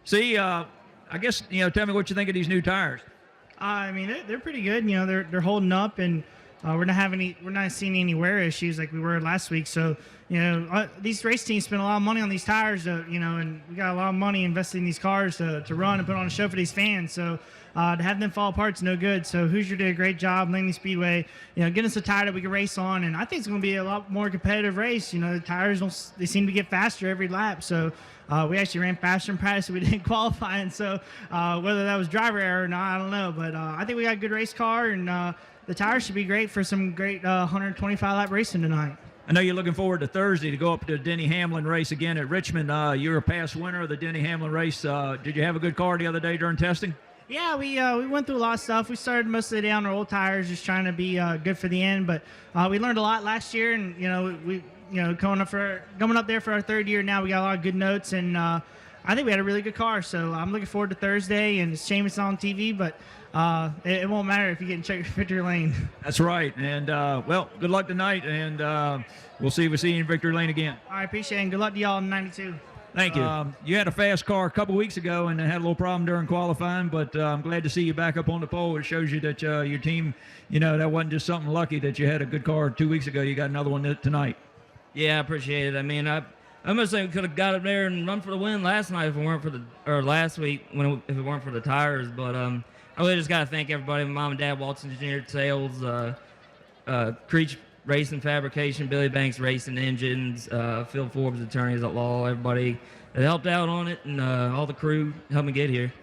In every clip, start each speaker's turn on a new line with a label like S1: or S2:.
S1: See, I guess, tell me what you think of these new tires.
S2: I mean, they're pretty good. They're holding up, and we're not seeing any wear issues like we were last week. So, these race teams spend a lot of money on these tires, and we got a lot of money invested in these cars to run and put on a show for these fans. So, to have them fall apart is no good. So, Hoosier did a great job, Langley Speedway, getting us a tire that we can race on, and I think it's going to be a lot more competitive race. The tires they seem to get faster every lap. So, we actually ran faster in practice, so we didn't qualify, and so whether that was driver error or not, I don't know. But I think we got a good race car, and the tires should be great for some great 125-lap racing tonight.
S1: I know you're looking forward to Thursday to go up to the Denny Hamlin race again at Richmond. You're a past winner of the Denny Hamlin race. Did you have a good car the other day during testing?
S2: Yeah, we went through a lot of stuff. We started most of the day on our old tires, just trying to be good for the end. But we learned a lot last year, and we coming up there for our third year now. We got a lot of good notes, and I think we had a really good car. So I'm looking forward to Thursday, and it's a shame it's not on TV, but it won't matter if you get in check victory lane.
S1: That's right. And well, good luck tonight, and we'll see you in victory lane again.
S2: I appreciate it, and good luck to y'all in 92.
S1: Thank you. You had a fast car a couple weeks ago and had a little problem during qualifying, but I'm glad to see you back up on the pole. It shows you that your team, that wasn't just something lucky that you had a good car 2 weeks ago. You got another one tonight.
S3: Yeah, I appreciate it. I mean, I must say we could have got up there and run for the win last night if it weren't for last week if it weren't for the tires. But I really just got to thank everybody: Mom and Dad, Waltz Engineered Sales, Creech Racing Fabrication, Billy Banks Racing Engines, Phil Forbes Attorneys at Law, everybody that helped out on it, and all the crew helped me get here.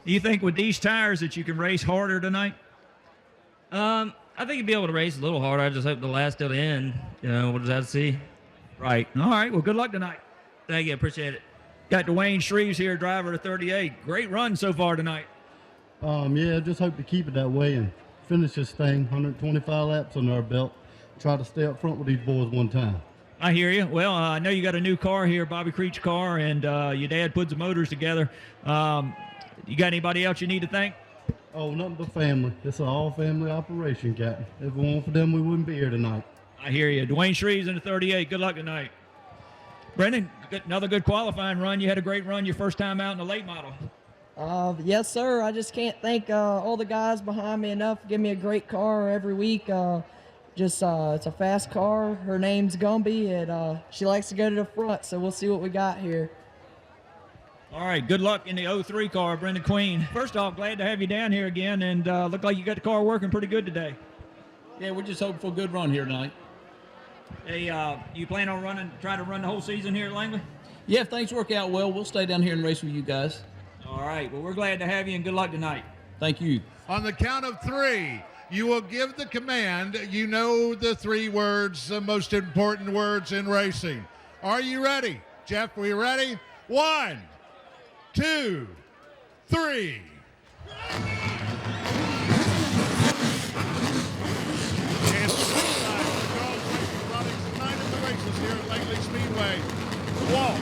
S1: Do you think with these tires that you can race harder tonight?
S3: I think you'll be able to race a little harder. I just hope to last till the end. We'll just have to see.
S1: Right. All right. Well, good luck tonight.
S3: Thank you. Appreciate it.
S1: Got Dwayne Shreves here, driver of 38. Great run so far tonight.
S4: Yeah, just hope to keep it that way and finish this thing. 125 laps under our belt. Try to stay up front with these boys one time.
S1: I hear you. Well, I know you got a new car here, Bobby Creech car, and your dad put the motors together. You got anybody else you need to thank?
S4: Oh, nothing but family. It's an all-family operation, Captain. If it weren't for them, we wouldn't be here tonight.
S1: I hear you. Dwayne Shreves in the 38. Good luck tonight. Brendan, another good qualifying run. You had a great run your first time out in the late model.
S5: Yes, sir. I just can't thank all the guys behind me enough for giving me a great car every week. It's a fast car. Her name's Gumby, and she likes to go to the front, so we'll see what we got here.
S1: All right, good luck in the 03 car, Brendan Queen. First off, glad to have you down here again, and look like you got the car working pretty good today.
S6: Yeah, we're just hoping for a good run here tonight.
S1: Hey, you plan on try to run the whole season here at Langley?
S6: Yeah, if things work out well, we'll stay down here and race with you guys.
S1: All right, well, we're glad to have you, and good luck tonight.
S6: Thank you.
S7: On the count of three, you will give the command. You know the three words, the most important words in racing. Are you ready? Jeff, are you ready? 1, 2, 3. Here at Langley Speedway. Waltz,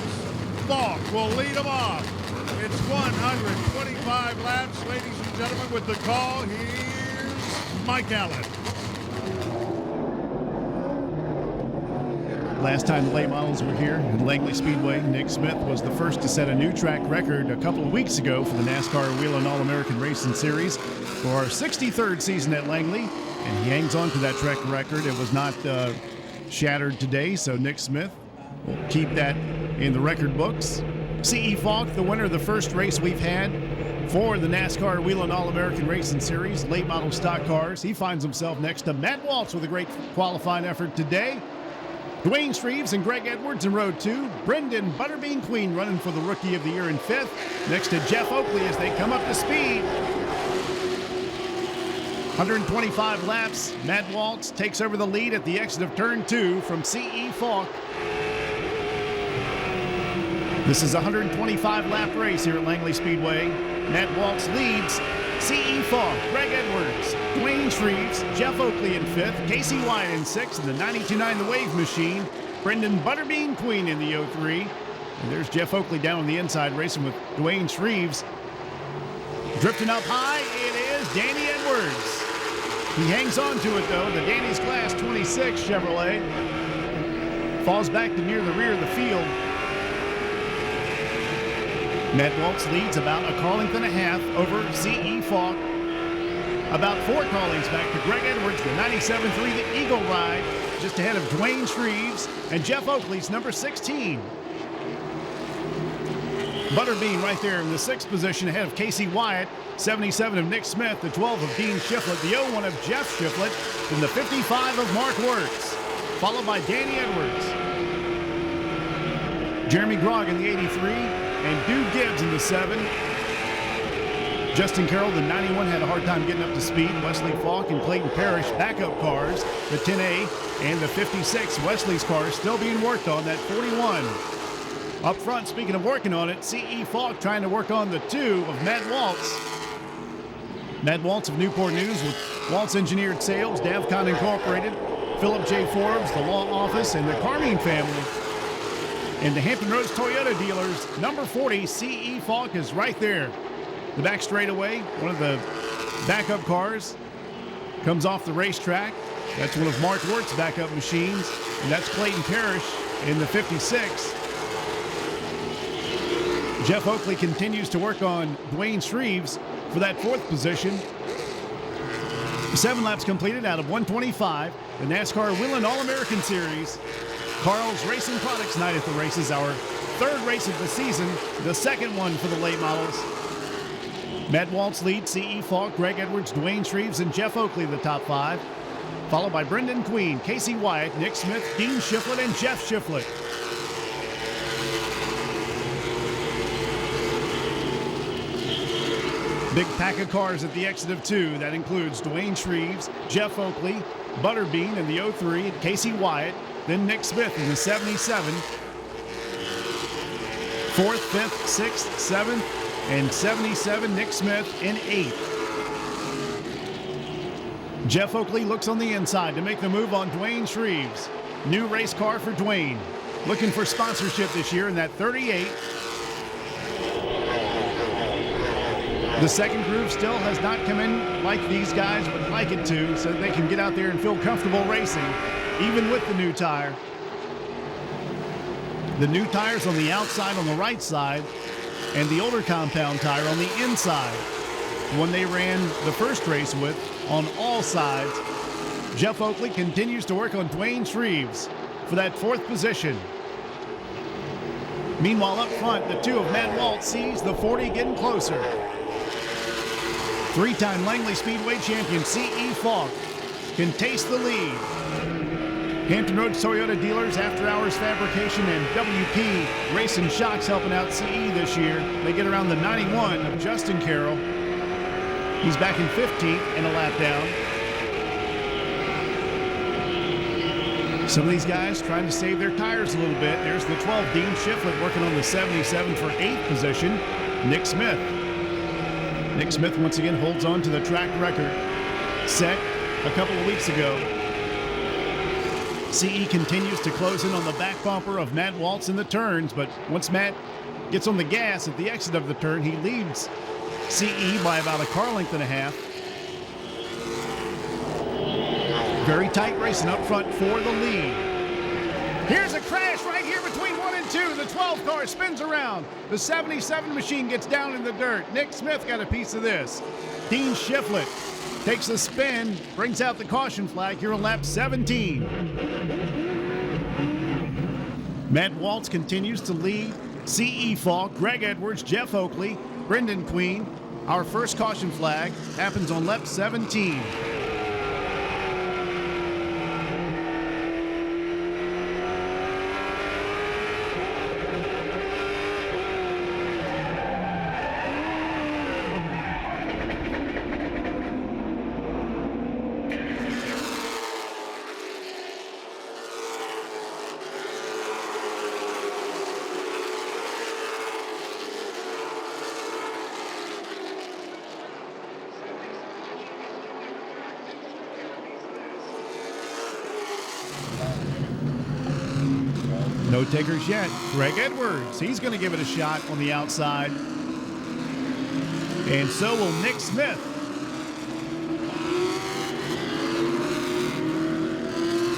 S7: Falk will lead them off. It's 125 laps, ladies and gentlemen, with the call. Here's Mike Allen.
S8: Last time the late models were here at Langley Speedway, Nick Smith was the first to set a new track record a couple of weeks ago for the NASCAR Whelen All-American Racing Series for our 63rd season at Langley, and he hangs on to that track record. It was not shattered today, so Nick Smith will keep that in the record books. C.E. Falk, the winner of the first race we've had for the NASCAR Whelen All-American Racing Series, late model stock cars. He finds himself next to Matt Waltz with a great qualifying effort today. Dwayne Shreves and Greg Edwards in row 2. Brendan Butterbean Queen running for the Rookie of the Year in 5th. Next to Jeff Oakley as they come up to speed. 125 laps. Matt Waltz takes over the lead at the exit of turn 2 from C.E. Falk. This is a 125-lap race here at Langley Speedway. Matt Waltz leads. C.E. Falk, Greg Edwards, Dwayne Shreves, Jeff Oakley in 5th, Casey Wyatt in 6th, and the 92.9 The Wave Machine, Brendan Butterbean Queen in the 03. And there's Jeff Oakley down on the inside racing with Dwayne Shreves. Drifting up high, it is Danny Edwards. He hangs on to it, though. The Danny's Class 26 Chevrolet falls back to near the rear of the field. Matt Waltz leads about a car length and a half over C.E. Falk. About 4 car lengths back to Greg Edwards, the 97.3, the Eagle Ride, just ahead of Dwayne Shreves and Jeff Oakley's number 16. Butterbean right there in the 6th position ahead of Casey Wyatt, 77 of Nick Smith, the 12 of Dean Shiflett, the 01 of Jeff Shiflett, and the 55 of Mark Wirtz, followed by Danny Edwards. Jeremy Grogg in the 83, and Dude Gibbs in the 7. Justin Carroll, the 91, had a hard time getting up to speed. Wesley Falk and Clayton Parrish, backup cars, the 10A and the 56. Wesley's car is still being worked on, that 41. Up front, speaking of working on it, C.E. Falk trying to work on the 2 of Matt Waltz. Matt Waltz of Newport News with Waltz Engineered Sales, Davcon Incorporated, Philip J. Forbes, the Law Office, and the Carmine family. And the Hampton Roads Toyota dealers, number 40, C.E. Falk is right there. The back straightaway, one of the backup cars, comes off the racetrack. That's one of Mark Wirtz's backup machines, and that's Clayton Parrish in the 56. Jeff Oakley continues to work on Dwayne Shreves for that 4th position. 7 laps completed out of 125. The NASCAR Whelen All-American Series. Carl's Racing Products night at the races, our 3rd race of the season, the 2nd one for the late models. Matt Waltz leads C.E. Falk, Greg Edwards, Dwayne Shreves, and Jeff Oakley the top 5, followed by Brendan Queen, Casey Wyatt, Nick Smith, Dean Shiflett, and Jeff Shiflett. Big pack of cars at the exit of 2. That includes Dwayne Shreves, Jeff Oakley, Butterbean in the 03, and Casey Wyatt, then Nick Smith in the 77. 4th, 5th, 6th, 7th, and 77, Nick Smith in 8th. Jeff Oakley looks on the inside to make the move on Dwayne Shreves. New race car for Dwayne. Looking for sponsorship this year in that 38. The second groove still has not come in like these guys would like it to, so they can get out there and feel comfortable racing, even with the new tire. The new tire's on the outside on the right side, and the older compound tire on the inside. The one they ran the first race with on all sides. Jeff Oakley continues to work on Dwayne Shreves for that 4th position. Meanwhile, up front, the 2 of Matt Waltz sees the 40 getting closer. 3-time Langley Speedway champion C.E. Falk can taste the lead. Hampton Roads Toyota dealers, After Hours Fabrication, and WP Racing Shocks helping out CE this year. They get around the 91 of Justin Carroll. He's back in 15th and a lap down. Some of these guys trying to save their tires a little bit. There's the 12, Dean Shiflett, working on the 77 for 8th position. Nick Smith. Nick Smith once again holds on to the track record set a couple of weeks ago. CE continues to close in on the back bumper of Matt Waltz in the turns, but once Matt gets on the gas at the exit of the turn, he leads CE by about a car length and a half. Very tight racing up front for the lead. Here's a crash right here between 1 and 2. The 12 car spins around. The 77 machine gets down in the dirt. Nick Smith got a piece of this. Dean Shiflett takes a spin, brings out the caution flag here on lap 17. Matt Waltz continues to lead. C.E. Falk, Greg Edwards, Jeff Oakley, Brendan Queen. Our first caution flag happens on lap 17. No takers yet. Greg Edwards, he's going to give it a shot on the outside. And so will Nick Smith.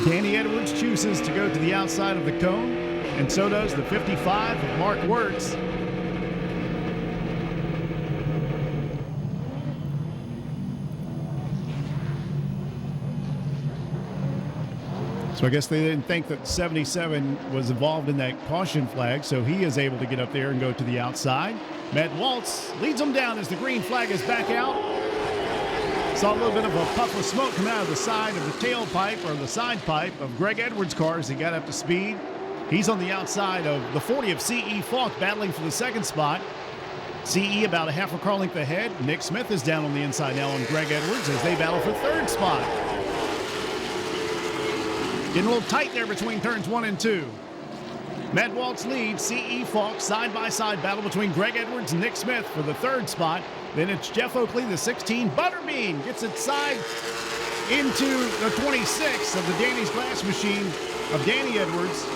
S8: Danny Edwards chooses to go to the outside of the cone, and so does the 55 of Mark Wirtz. So I guess they didn't think that 77 was involved in that caution flag, so he is able to get up there and go to the outside. Matt Waltz leads them down as the green flag is back out. Saw a little bit of a puff of smoke come out of the side of the tailpipe or the side pipe of Greg Edwards' car as he got up to speed. He's on the outside of the 40 of C.E. Falk battling for the second spot. C.E. about a half a car length ahead. Nick Smith is down on the inside now on Greg Edwards as they battle for third spot. Getting a little tight there between turns 1 and 2. Matt Waltz leads. C.E. Falk side-by-side battle between Greg Edwards and Nick Smith for the third spot. Then it's Jeff Oakley, the 16. Butterbean gets it side into the 26 of the Danny's Glass Machine of Danny Edwards.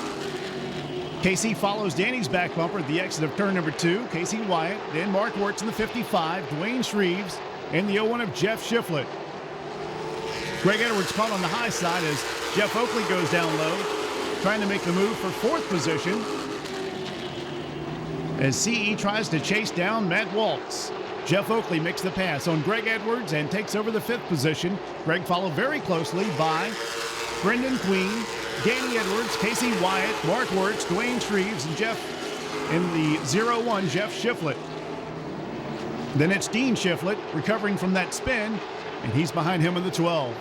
S8: Casey follows Danny's back bumper at the exit of turn number 2. Casey Wyatt, then Mark Wirtz in the 55, Dwayne Shreves, and the 01 of Jeff Shiflett. Greg Edwards caught on the high side as Jeff Oakley goes down low, trying to make the move for fourth position as CE tries to chase down Matt Waltz. Jeff Oakley makes the pass on Greg Edwards and takes over the fifth position. Greg followed very closely by Brendan Queen, Danny Edwards, Casey Wyatt, Mark Wirtz, Dwayne Shreves, and Jeff in the 01, Jeff Shiflett. Then it's Dean Shiflett recovering from that spin, and he's behind him in the 12.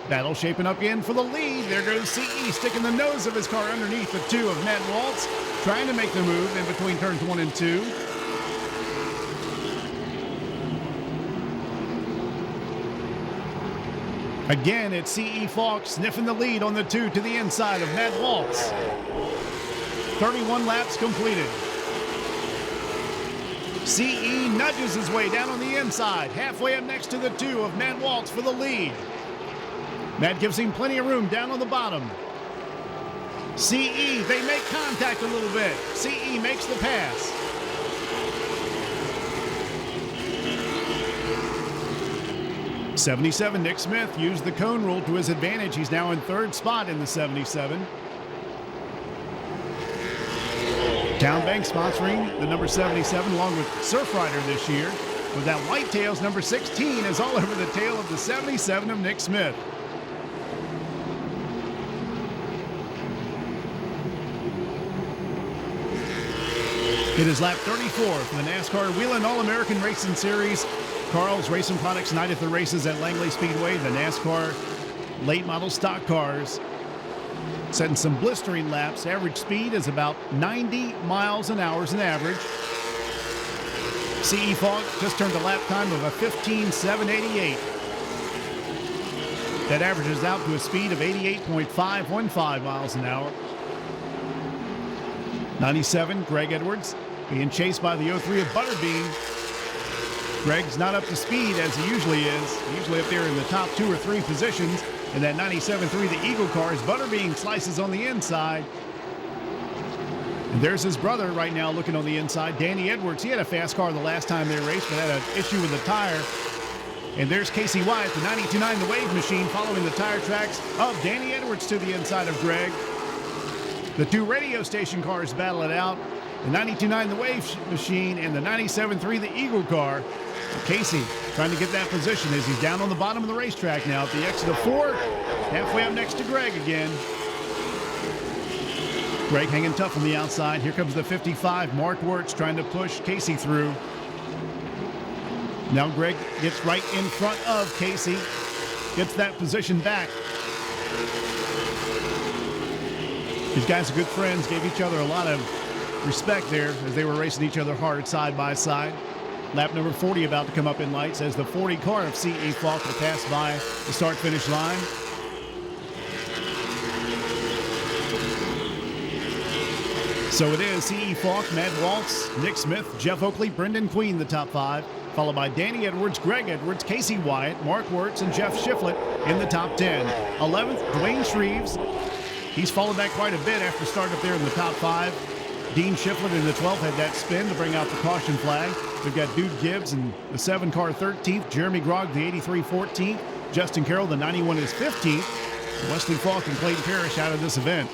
S8: Battle shaping up again for the lead. There goes CE sticking the nose of his car underneath the 2 of Matt Waltz, trying to make the move in between turns 1 and 2. Again, it's C.E. Falk sniffing the lead on the 2 to the inside of Matt Waltz. 31 laps completed. C.E. nudges his way down on the inside, halfway up next to the 2 of Matt Waltz for the lead. Matt gives him plenty of room down on the bottom. C.E., they make contact a little bit. C.E. makes the pass. '77, Nick Smith used the cone rule to his advantage. He's now in third spot in the 77. Town Bank sponsoring the number 77 along with Surf Rider this year. With that whitetails, number 16 is all over the tail of the 77 of Nick Smith. It is lap 34 for the NASCAR Whelen All-American Racing Series. Carl's Racing Products night at the races at Langley Speedway. The NASCAR late model stock cars setting some blistering laps. Average speed is about 90 miles an hour as an average. C.E. Falk just turned a lap time of a 15.788. That averages out to a speed of 88.515 miles an hour. 97, Greg Edwards being chased by the 03 of Butterbean. Greg's not up to speed as he usually is. Usually up there in the top 2 or 3 positions. In that 97.3, the Eagle cars, Butterbean slices on the inside. And there's his brother right now looking on the inside, Danny Edwards. He had a fast car the last time they raced, but had an issue with the tire. And there's Casey Wyatt, the 92.9 The Wave Machine, following the tire tracks of Danny Edwards to the inside of Greg. The 2 radio station cars battle it out. The 92.9 The Wave Machine and the 97.3 The Eagle car. Casey trying to get that position as he's down on the bottom of the racetrack now at the exit of 4. Halfway up next to Greg again. Greg hanging tough on the outside. Here comes the 55. Mark Wirtz trying to push Casey through. Now Greg gets right in front of Casey. Gets that position back. These guys are good friends. Gave each other a lot of respect there as they were racing each other hard side by side. Lap number 40 about to come up in lights as the 40 car of C.E. Falk will pass by the start-finish line. So it is C.E. Falk, Matt Waltz, Nick Smith, Jeff Oakley, Brendan Queen, the top 5, followed by Danny Edwards, Greg Edwards, Casey Wyatt, Mark Wirtz, and Jeff Shiflett in the top 10. 11th, Dwayne Shreves. He's followed back quite a bit after starting up there in the top 5. Dean Shiflett in the 12th had that spin to bring out the caution flag. We've got Dude Gibbs in the 7 car 13th, Jeremy Grogg the 83 14th, Justin Carroll the 91 is 15th. Wesley Falk and Clayton Parrish out of this event.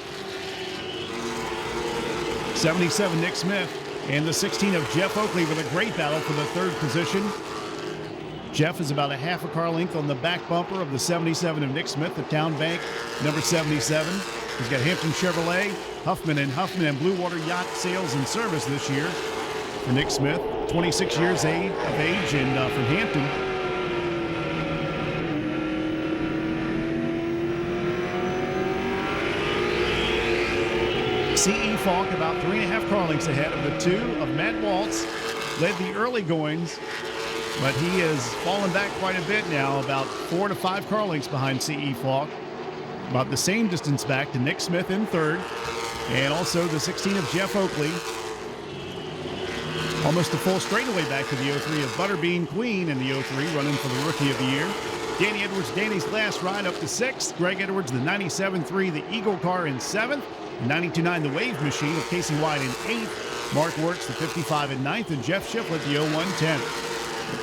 S8: 77 Nick Smith and the 16 of Jeff Oakley with a great battle for the 3rd position. Jeff is about a half a car length on the back bumper of the 77 of Nick Smith, the Town Bank number 77. He's got Hampton Chevrolet, Huffman and Blue Water Yacht Sales and Service this year. For Nick Smith, 26 years of age and from Hampton. C.E. Falk about 3.5 car lengths ahead of the 2 of Matt Waltz. Led the early goings, but he has fallen back quite a bit now, about 4 to 5 car lengths behind C.E. Falk. About the same distance back to Nick Smith in third, and also the 16 of Jeff Oakley. Almost a full straightaway back to the 03 of Butterbean Queen in the 03, running for the Rookie of the Year. Danny Edwards, Danny's last ride, up to 6th. Greg Edwards, the 97.3, the Eagle car in 7th. 92.9, the Wave Machine of Casey White in 8th. Mark Wertz, the 55 in 9th, and Jeff Shiflett, the 01 10th.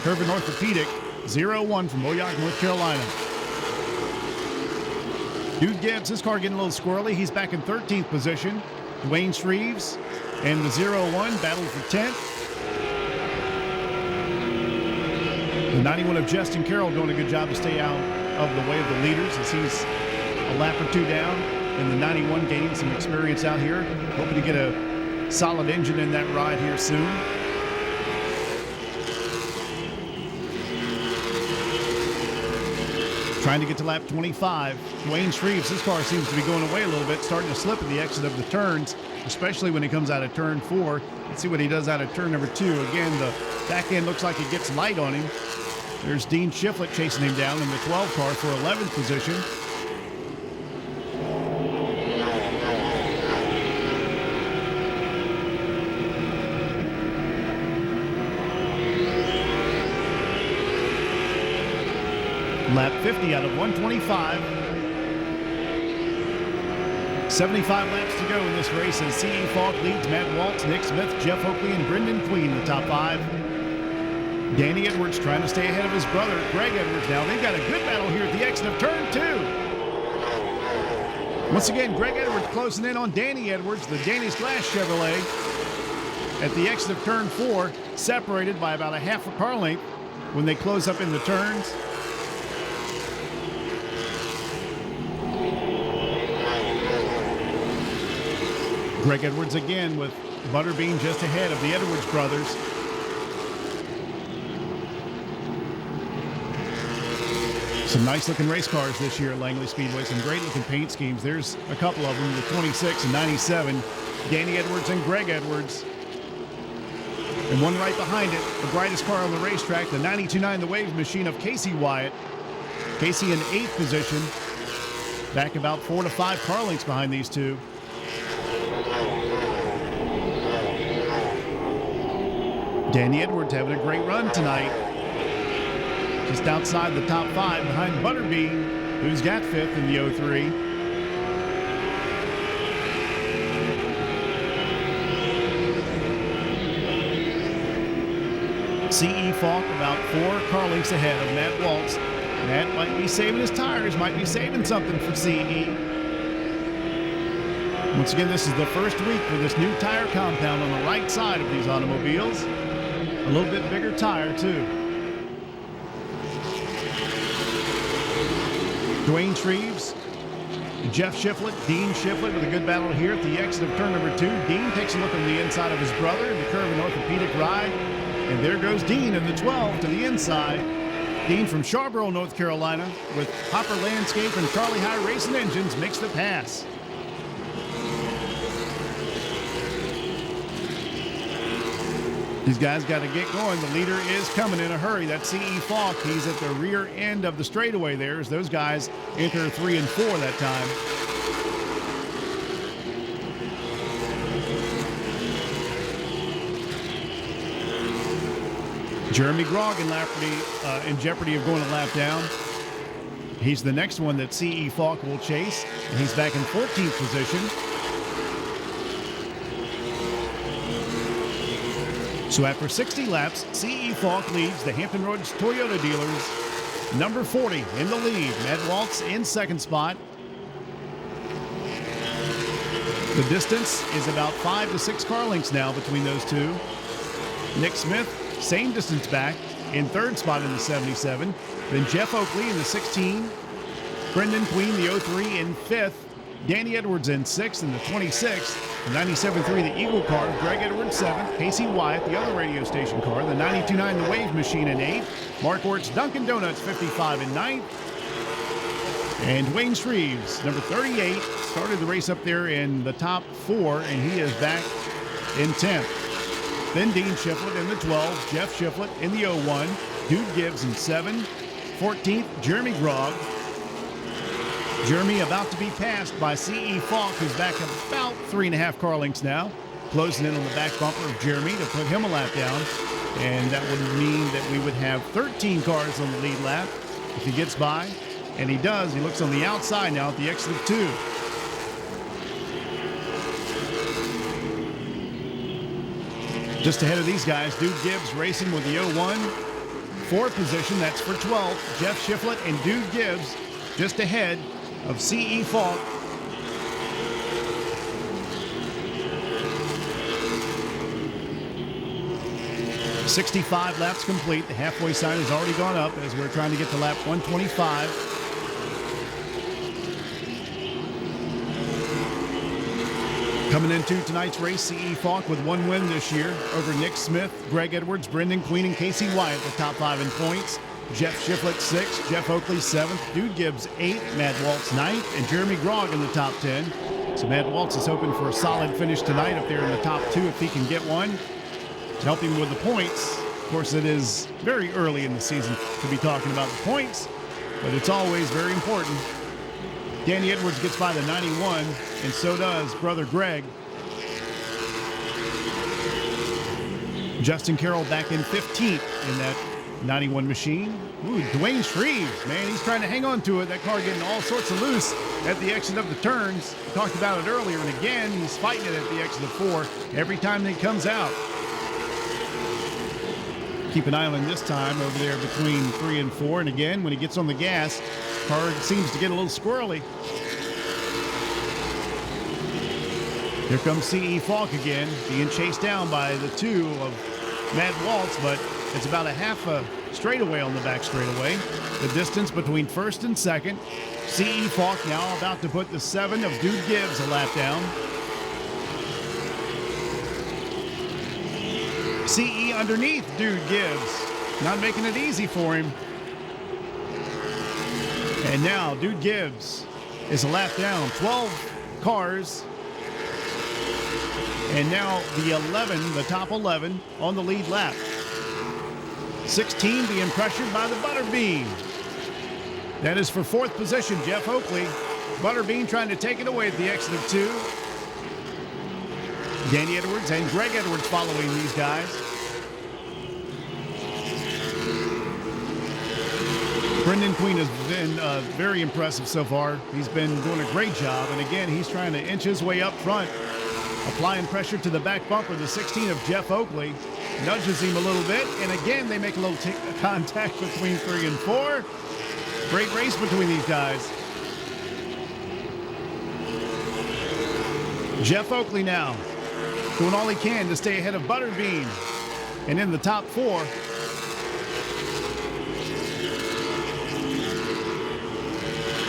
S8: Curvin Orthopedic, 0-1 from Moyock, North Carolina. Dude Gibbs, his car getting a little squirrely. He's back in 13th position. Dwayne Shreves and the 0-1 battled for 10th. The 91 of Justin Carroll doing a good job to stay out of the way of the leaders as he's a lap or 2 down. And the 91 gaining some experience out here. Hoping to get a solid engine in that ride here soon. Trying to get to lap 25. Dwayne Shreves, his car seems to be going away a little bit, starting to slip at the exit of the turns, especially when he comes out of turn 4. Let's see what he does out of turn number 2. Again, the back end looks like it gets light on him. There's Dean Shiflett chasing him down in the 12 car for 11th position. Lap 50 out of 125. 75 laps to go in this race as C.E. Falk leads Matt Waltz, Nick Smith, Jeff Oakley, and Brendan Queen in the top 5. Danny Edwards trying to stay ahead of his brother, Greg Edwards. Now they've got a good battle here at the exit of turn 2. Once again, Greg Edwards closing in on Danny Edwards, the Danny's Glass Chevrolet. At the exit of turn 4, separated by about a half a car length when they close up in the turns. Greg Edwards again with Butterbean just ahead of the Edwards brothers. Some nice looking race cars this year at Langley Speedway. Some great looking paint schemes. There's a couple of them, the 26 and 97. Danny Edwards and Greg Edwards. And one right behind it, the brightest car on the racetrack, the 92.9, the Wave Machine of Casey Wyatt. Casey in 8th position. Back about 4 to 5 car lengths behind these two. Danny Edwards having a great run tonight. Just outside the top 5 behind Butterbean, who's got 5th in the 03. C.E. Falk about 4 car lengths ahead of Matt Waltz. Matt might be saving his tires, might be saving something for C.E. Once again, this is the first week for this new tire compound on the right side of these automobiles. A little bit bigger tire, too. Dwayne Shreves, Jeff Shiflett, Dean Shiflett with a good battle here at the exit of turn number 2. Dean takes a look on the inside of his brother in the Curvin Orthopedic ride. And there goes Dean in the 12 to the inside. Dean from Sharboro, North Carolina, with Hopper Landscape and Charlie High Racing Engines makes the pass. These guys got to get going. The leader is coming in a hurry. That's C.E. Falk. He's at the rear end of the straightaway there as those guys enter 3 and 4 that time. Jeremy Grogg in jeopardy of going a lap down. He's the next one that C.E. Falk will chase, and he's back in 14th position. So after 60 laps, C.E. Falk leads the Hampton Roads Toyota dealers. Number 40 in the lead. Matt Waltz in second spot. The distance is about 5 to 6 car lengths now between those two. Nick Smith, same distance back, in third spot in the 77. Then Jeff Oakley in the 16. Brendan Queen, the 03, in 5th. Danny Edwards in 6th, and the 26th, the 97.3, the Eagle car, Greg Edwards 7th, Casey Wyatt, the other radio station car, the 92.9, the Wave Machine in 8th, Mark Ort's Dunkin' Donuts 55 in 9th, and Dwayne Shreves, number 38, started the race up there in the top 4, and he is back in 10th. Then Dean Shiflett in the 12, Jeff Shiflett in the 01, Dude Gibbs in 7, 14th, Jeremy Grogg. Jeremy about to be passed by C.E. Falk, who's back about 3.5 car lengths now. Closing in on the back bumper of Jeremy to put him a lap down. And that would mean that we would have 13 cars on the lead lap if he gets by. And he does. He looks on the outside now at the exit of 2. Just ahead of these guys, Dude Gibbs racing with the 01. 4th position, that's for 12th. Jeff Shiflett and Dude Gibbs just ahead of C.E. Falk. "65 laps complete. The halfway sign has already gone up as we're trying to get to lap 125. Coming into tonight's race, C.E. Falk with 1 win this year over Nick Smith, Greg Edwards, Brendan Queen, and Casey Wyatt, the top 5 in points. Jeff Shiflett 6th, Jeff Oakley 7th, Dude Gibbs 8th, Matt Waltz 9th, and Jeremy Grogg in the top 10. So Matt Waltz is hoping for a solid finish tonight up there in the top 2 if he can get one to help him with the points. Of course, it is very early in the season to be talking about the points, but it's always very important. Danny Edwards gets by the 91, and so does brother Greg. Justin Carroll back in 15th in that 91 machine. Ooh, Dwayne Shreves, man, he's trying to hang on to it. That car getting all sorts of loose at the exit of the turns. We talked about it earlier, and again, he's fighting it at the exit of 4 every time that he comes out. Keep an eye on him this time over there between 3 and 4, and again, when he gets on the gas, car seems to get a little squirrely. Here comes C.E. Falk again, being chased down by the 2 of Matt Waltz, but it's about a half a straightaway on the back straightaway. The distance between 1st and 2nd. C.E. Falk now about to put the 7 of Dude Gibbs a lap down. C.E. underneath Dude Gibbs, not making it easy for him. And now Dude Gibbs is a lap down. 12 cars. And now the 11, the top 11 on the lead lap. 16 being pressured by the Butterbean. That is for 4th position, Jeff Oakley. Butterbean trying to take it away at the exit of 2. Danny Edwards and Greg Edwards following these guys. Brendan Queen has been very impressive so far. He's been doing a great job. And again, he's trying to inch his way up front. Applying pressure to the back bumper. The 16 of Jeff Oakley nudges him a little bit. And again, they make a little contact between 3 and 4. Great race between these guys. Jeff Oakley now doing all he can to stay ahead of Butterbean. And in the top 4.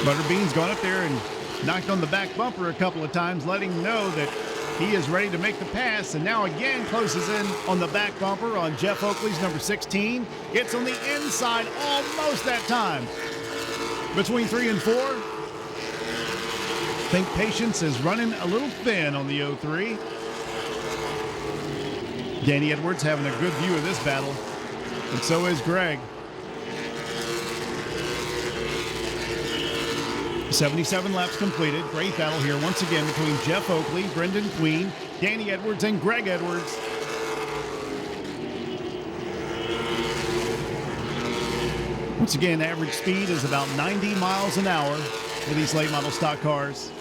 S8: Butterbean's gone up there and knocked on the back bumper a couple of times, letting him know that he is ready to make the pass, and now again closes in on the back bumper on Jeff Oakley's number 16. It's on the inside almost that time. Between 3 and 4. I think patience is running a little thin on the 03. Danny Edwards having a good view of this battle, and so is Greg. 77 laps completed. Great battle here once again between Jeff Oakley, Brendan Queen, Danny Edwards, and Greg Edwards. Once again, average speed is about 90 miles an hour for these late model stock cars.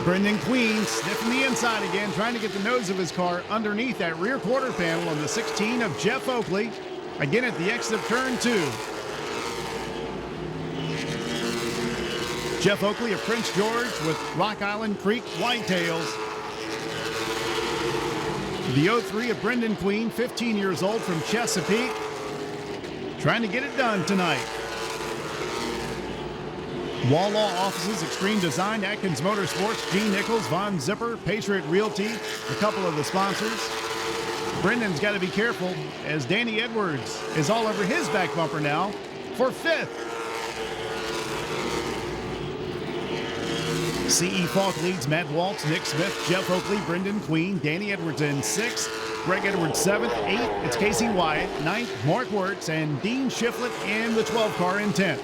S8: Brendan Queen sniffing the inside again, trying to get the nose of his car underneath that rear quarter panel on the 16 of Jeff Oakley. Again at the exit of turn 2. Jeff Oakley of Prince George with Rock Island Creek Whitetails. The 03 of Brendan Queen, 15 years old from Chesapeake. Trying to get it done tonight. Wallaw Offices, Extreme Design, Atkins Motorsports, G. Nichols, Von Zipper, Patriot Realty, a couple of the sponsors. Brendan's got to be careful as Danny Edwards is all over his back bumper now for 5th. C.E. Falk leads Matt Waltz, Nick Smith, Jeff Oakley, Brendan Queen, Danny Edwards in 6th, Greg Edwards 7th, 8th, it's Casey Wyatt, 9th, Mark Wirtz, and Dean Shiflett in the 12 car in 10th.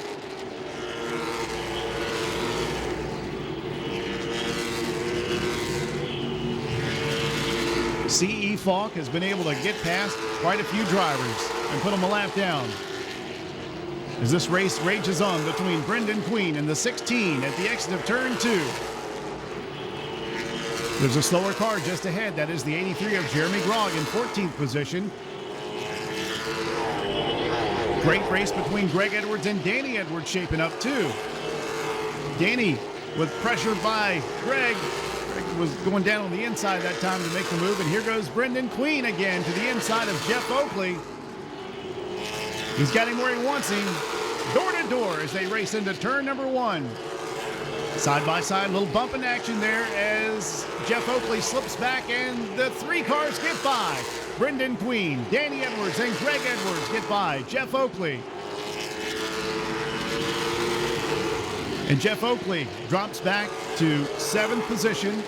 S8: C.E. Falk has been able to get past quite a few drivers and put them a lap down. As this race rages on between Brendan Queen and the 16 at the exit of turn 2. There's a slower car just ahead. That is the 83 of Jeremy Grogg in 14th position. Great race between Greg Edwards and Danny Edwards shaping up too. Danny with pressure by Greg. Greg was going down on the inside that time to make the move. And here goes Brendan Queen again to the inside of Jeff Oakley. He's got him where he wants him. Door to door as they race into turn number 1. Side by side, little bump in action there as Jeff Oakley slips back and the 3 cars get by. Brendan Queen, Danny Edwards, and Greg Edwards get by Jeff Oakley. And Jeff Oakley drops back to 7th position.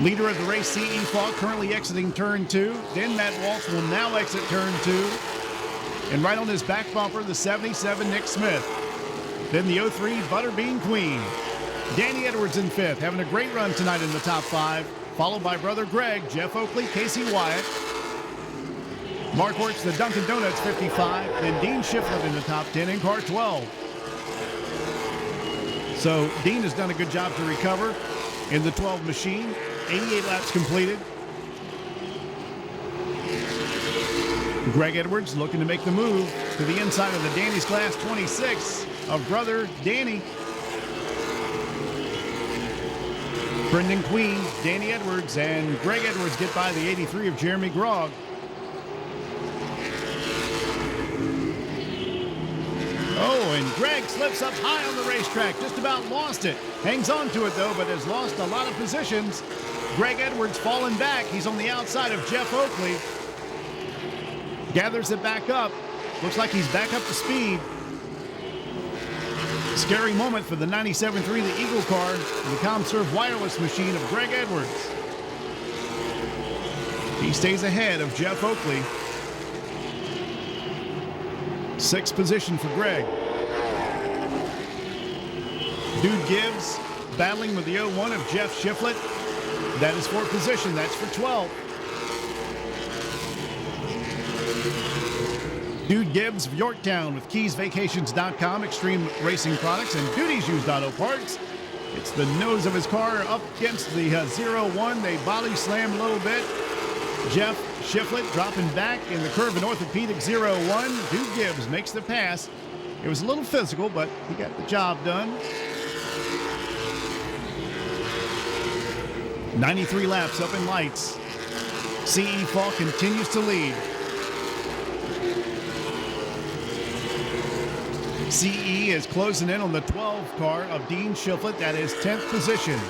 S8: Leader of the race, C.E. Falk, currently exiting turn 2. Then Matt Waltz will now exit turn 2. And right on his back bumper, the 77, Nick Smith. Then the 03, Butterbean Queen. Danny Edwards in 5th, having a great run tonight in the top 5. Followed by brother Greg, Jeff Oakley, Casey Wyatt. Mark Wirtz, the Dunkin' Donuts, 55. Then Dean Shiflett in the top 10 in car 12. So Dean has done a good job to recover in the 12 machine. 88 laps completed. Greg Edwards looking to make the move to the inside of the Danny's Class 26 of brother Danny. Brendan Queen, Danny Edwards, and Greg Edwards get by the 83 of Jeremy Grogg. Oh, and Greg slips up high on the racetrack, just about lost it. Hangs on to it though, but has lost a lot of positions. Greg Edwards falling back. He's on the outside of Jeff Oakley. Gathers it back up. Looks like he's back up to speed. Scary moment for the 97.3, the Eagle car, the ComServe wireless machine of Greg Edwards. He stays ahead of Jeff Oakley. 6th position for Greg. Dude Gibbs battling with the 01 of Jeff Shiflett. That is 4th position. That's for 12. Dude Gibbs of Yorktown with KeysVacations.com, Extreme Racing Products, and Duty's Used Auto Parts. It's the nose of his car up against the 01. They body slam a little bit. Jeff Shiflett dropping back in the curve in Orthopedic 01. Dude Gibbs makes the pass. It was a little physical, but he got the job done. 93 laps up in lights. C.E. Falk continues to lead. C.E. is closing in on the 12 car of Dean Shiflett. That is 10th position.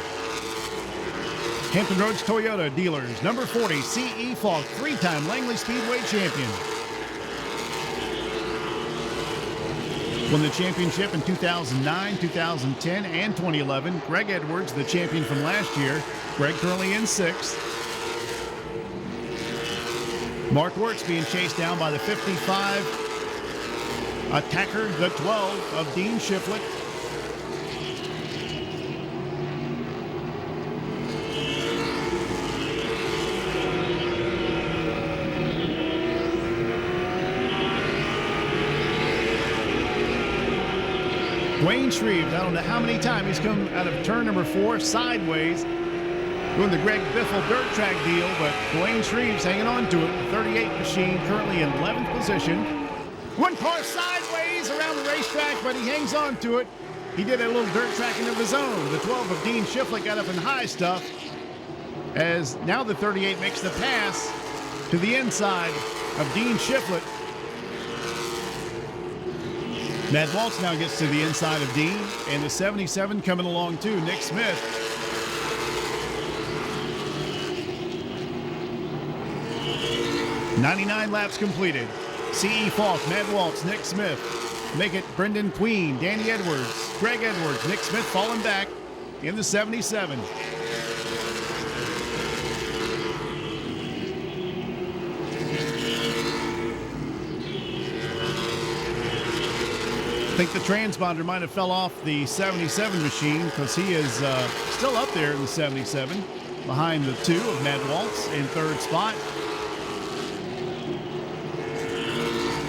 S8: Hampton Roads Toyota dealers, number 40, C.E. Falk, 3-time Langley Speedway champion. Won the championship in 2009, 2010, and 2011. Greg Edwards, the champion from last year. Greg currently in 6th. Mark Wirtz being chased down by the 55. Attacker, the 12 of Dean Shiflett. Dwayne Shreve, I don't know how many times he's come out of turn number 4 sideways, doing the Greg Biffle dirt track deal, but Dwayne Shreve's hanging on to it. 38 machine, currently in 11th position. One car sideways around the racetrack, but he hangs on to it. He did a little dirt tracking of his own. The 12 of Dean Shiflett got up in high stuff, as now the 38 makes the pass to the inside of Dean Shiflett. Matt Waltz now gets to the inside of Dean, and the 77 coming along too, Nick Smith. "99 laps completed. C.E. Falk, Matt Waltz, Nick Smith. Make it Brendan Queen, Danny Edwards, Greg Edwards, Nick Smith falling back in the 77. I think the transponder might have fell off the 77 machine because he is still up there in the 77 behind the 2 of Matt Waltz in third spot.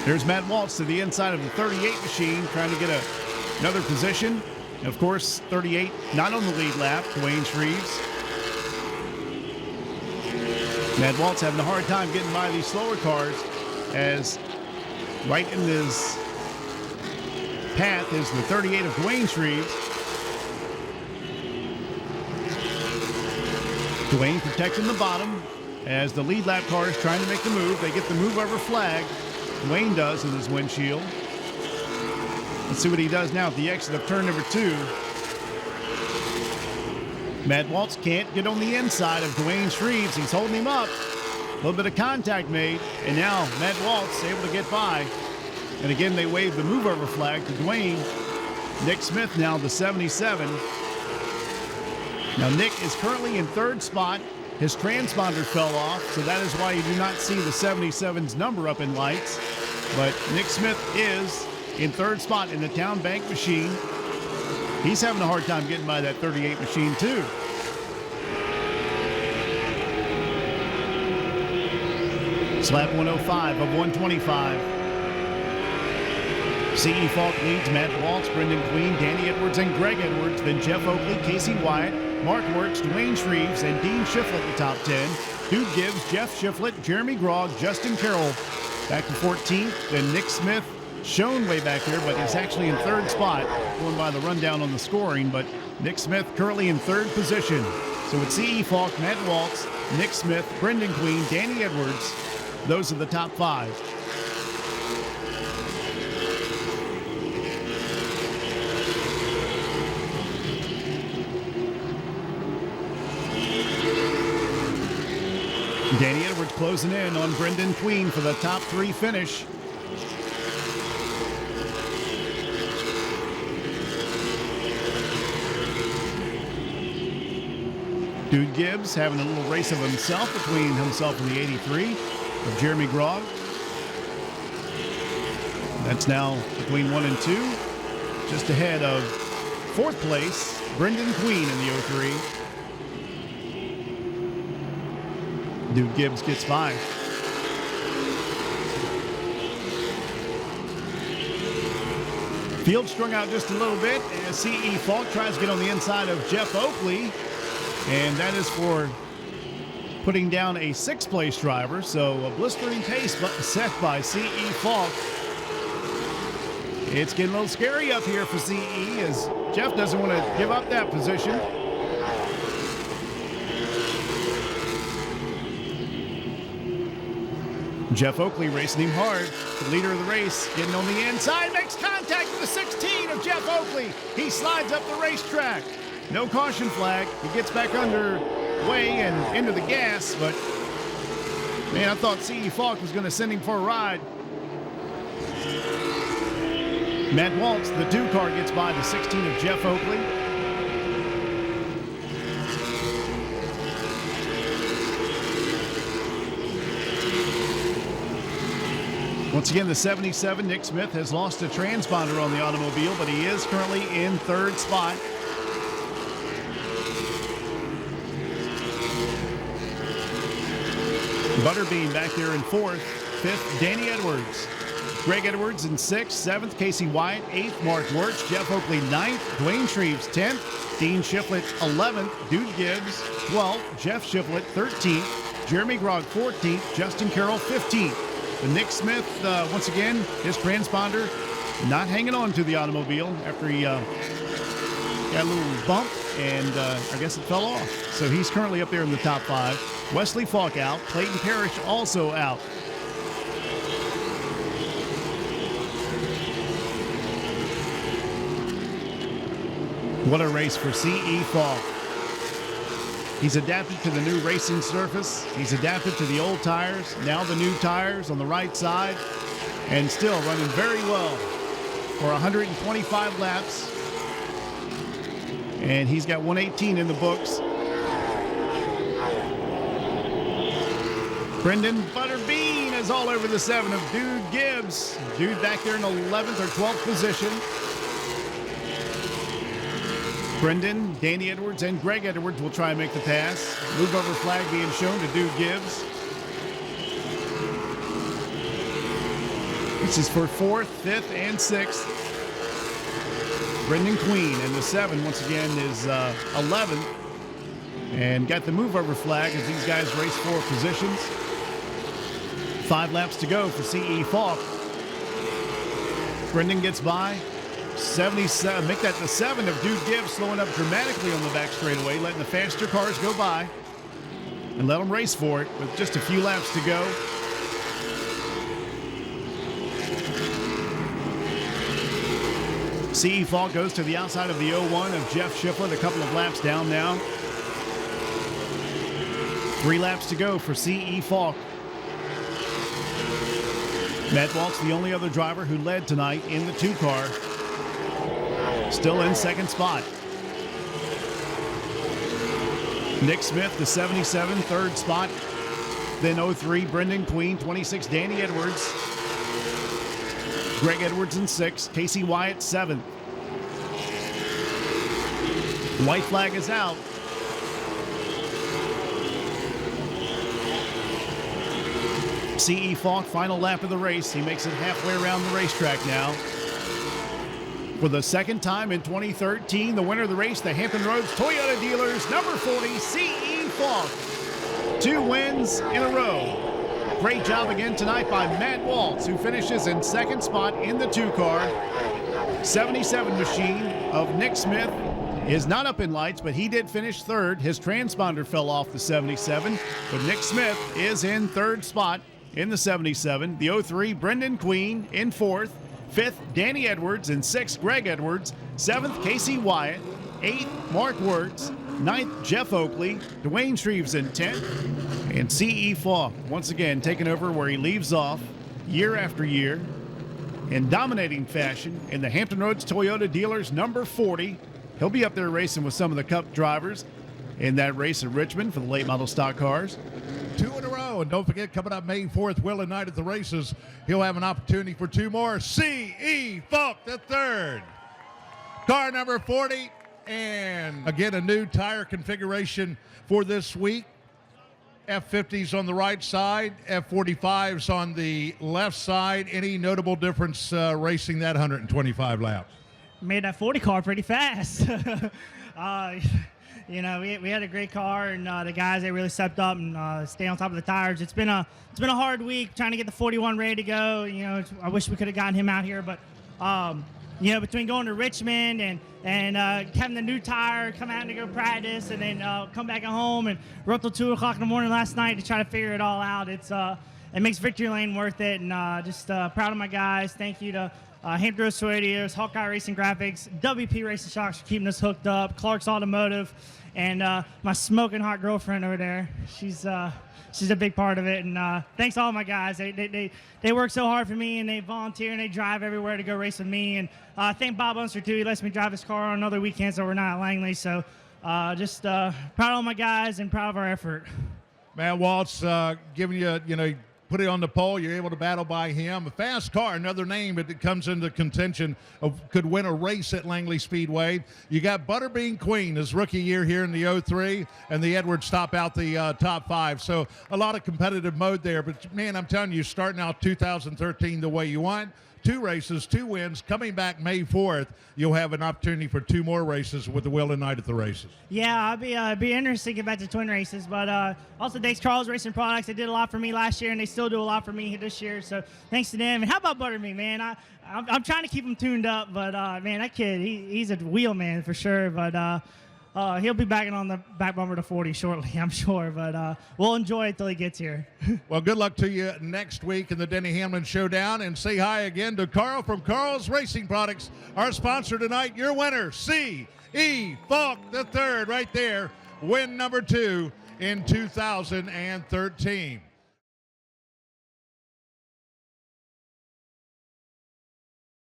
S8: There's Matt Waltz to the inside of the 38 machine trying to get another position. And of course, 38 not on the lead lap, Dwayne Shreves. Matt Waltz having a hard time getting by these slower cars as right in his path is the 38 of Dwayne Shreves. Dwayne protecting the bottom as the lead lap car is trying to make the move. They get the move over flag. Dwayne does in his windshield. Let's see what he does now at the exit of turn number 2. Matt Waltz can't get on the inside of Dwayne Shreves. He's holding him up. A little bit of contact made, and now Matt Waltz able to get by. And again, they wave the move over flag to Dwayne. Nick Smith now the 77. Now Nick is currently in third spot. His transponder fell off, so that is why you do not see the 77's number up in lights. But Nick Smith is in third spot in the Town Bank machine. He's having a hard time getting by that 38 machine too. Slap 105 of 125. C.E. Falk leads Matt Waltz, Brendan Queen, Danny Edwards, and Greg Edwards. Then Jeff Oakley, Casey Wyatt, Mark Wertz, Dwayne Shreves, and Dean Shiflett the top 10. Dude Gibbs, Jeff Shiflett, Jeremy Grogg, Justin Carroll back to 14th. Then Nick Smith, shown way back here, but is actually in third spot, going by the rundown on the scoring. But Nick Smith currently in third position. So it's C.E. Falk, Matt Waltz, Nick Smith, Brendan Queen, Danny Edwards. Those are the top 5. Danny Edwards closing in on Brendan Queen for the top 3 finish. Dude Gibbs having a little race of himself between himself and the 83 of Jeremy Grogg. That's now between 1 and 2. Just ahead of 4th place, Brendan Queen in the 03. Dude Gibbs gets by. Field strung out just a little bit as C.E. Falk tries to get on the inside of Jeff Oakley. And that is for putting down a 6th place driver. So a blistering pace set by C.E. Falk. It's getting a little scary up here for C.E. as Jeff doesn't want to give up that position. Jeff Oakley racing him hard. The leader of the race getting on the inside, makes contact with the 16 of Jeff Oakley. He slides up the racetrack. No caution flag. He gets back underway and into the gas, but man, I thought C.E. Falk was going to send him for a ride. Matt Waltz, the 2 car, gets by the 16 of Jeff Oakley. Once again, the 77, Nick Smith, has lost a transponder on the automobile, but he is currently in third spot. Butterbean back there in 4th. 5th, Danny Edwards. Greg Edwards in 6th. 7th, Casey Wyatt. 8th, Mark Wertz. Jeff Oakley 9th. Dwayne Shreves 10th. Dean Shiflett 11th. Dude Gibbs 12th. Jeff Shiflett 13th. Jeremy Grogg 14th. Justin Carroll 15th. But Nick Smith, once again, his transponder not hanging on to the automobile after he got a little bump, and I guess it fell off. So he's currently up there in the top 5. Wesley Falk out. Clayton Parrish also out. What a race for C.E. Falk. He's adapted to the new racing surface. He's adapted to the old tires, now the new tires on the right side, and still running very well for 125 laps. And he's got 118 in the books. Brendan Butterbean is all over the 7 of Dude Gibbs. Dude back there in 11th or 12th position. Brendan, Danny Edwards, and Greg Edwards will try and make the pass. Move over flag being shown to Dude Gibbs. This is for 4th, 5th, and 6th. Brendan Queen, and the 7 once again is 11th. And got the move over flag as these guys race 4 positions. 5 laps to go for C.E. Falk. Brendan gets by. 77, make that the 7 of Dude Gibbs, slowing up dramatically on the back straightaway, letting the faster cars go by and let them race for it with just a few laps to go. C.E. Falk goes to the outside of the 01 of Jeff Shiflett, a couple of laps down now. 3 laps to go for C.E. Falk. Matt Waltz, the only other driver who led tonight in the 2 car. Still in 2nd spot. Nick Smith, the 77, 3rd spot. Then 03, Brendan Queen, 26, Danny Edwards. Greg Edwards in 6th, Casey Wyatt 7th. White flag is out. C.E. Falk, final lap of the race. He makes it halfway around the racetrack now. For the 2nd time in 2013, the winner of the race, the Hampton Roads Toyota dealers, number 40, C.E. Falk. 2 wins in a row. Great job again tonight by Matt Waltz, who finishes in 2nd spot in the 2 car. 77 machine of Nick Smith is not up in lights, but he did finish 3rd. His transponder fell off the 77, but Nick Smith is in 3rd spot in the 77. The 03, Brendan Queen in 4th. 5th, Danny Edwards. In 6th, Greg Edwards. 7th, Casey Wyatt. 8th, Mark Wirtz. 9th, Jeff Oakley. Dwayne Shreves in 10th. And C.E. Falk once again taking over where he leaves off year after year in dominating fashion in the Hampton Roads Toyota dealers, number 40. He'll be up there racing with some of the Cup drivers in that race at Richmond for the late model stock cars.
S7: 2 in a row, and don't forget, coming up May 4th, Wheeling Night at the races, he'll have an opportunity for 2 more. C.E. Falk, the 3rd. Car number 40, and again, a new tire configuration for this week. F50s on the right side, F45s on the left side. Any notable difference racing that 125 laps?
S2: Made that 40 car pretty fast. You know, we had a great car, and the guys, they really stepped up and stay on top of the tires. It's been a hard week trying to get the 41 ready to go. You know, I wish we could have gotten him out here, but you know, between going to Richmond and having the new tire, come out and go practice, and then come back at home and were up till 2 o'clock in the morning last night to try to figure it all out. It makes Victory Lane worth it, and just proud of my guys. Thank you to Hampton Roads Toyota, Hawkeye Racing Graphics, WP Racing Shocks for keeping us hooked up, Clark's Automotive, and my smoking hot girlfriend over there. She's a big part of it, and thanks to all my guys. They work so hard for me, and they volunteer, and they drive everywhere to go race with me. And thank Bob Unser, too. He lets me drive his car on other weekends that we're not at Langley. So just proud of all my guys and proud of our effort.
S7: Matt Waltz giving you, put it on the pole. You're able to battle by him. A fast car, another name that comes into contention of could win a race at Langley Speedway. You got Butterbean Queen, his rookie year here in the 03, and the Edwards top out the top 5. So a lot of competitive mode there. But, man, I'm telling you, starting out 2013 the way you want, 2 races, 2 wins. Coming back May 4th, you'll have an opportunity for 2 more races with the Wheeling Night at the races.
S2: Yeah, I'll be interested to get back to twin races, but also thanks Charles Racing Products. They did a lot for me last year, and they still do a lot for me this year. So thanks to them. And how about Butterbean, man? I'm trying to keep him tuned up, but man, that kid, he's a wheel man for sure. But he'll be backing on the back bumper to 40 shortly, I'm sure. But we'll enjoy it till he gets here.
S7: Well, good luck to you next week in the Denny Hamlin Showdown. And say hi again to Carl from Carl's Racing Products, our sponsor tonight. Your winner, C.E. E. Falk III right there, win number 2 in 2013.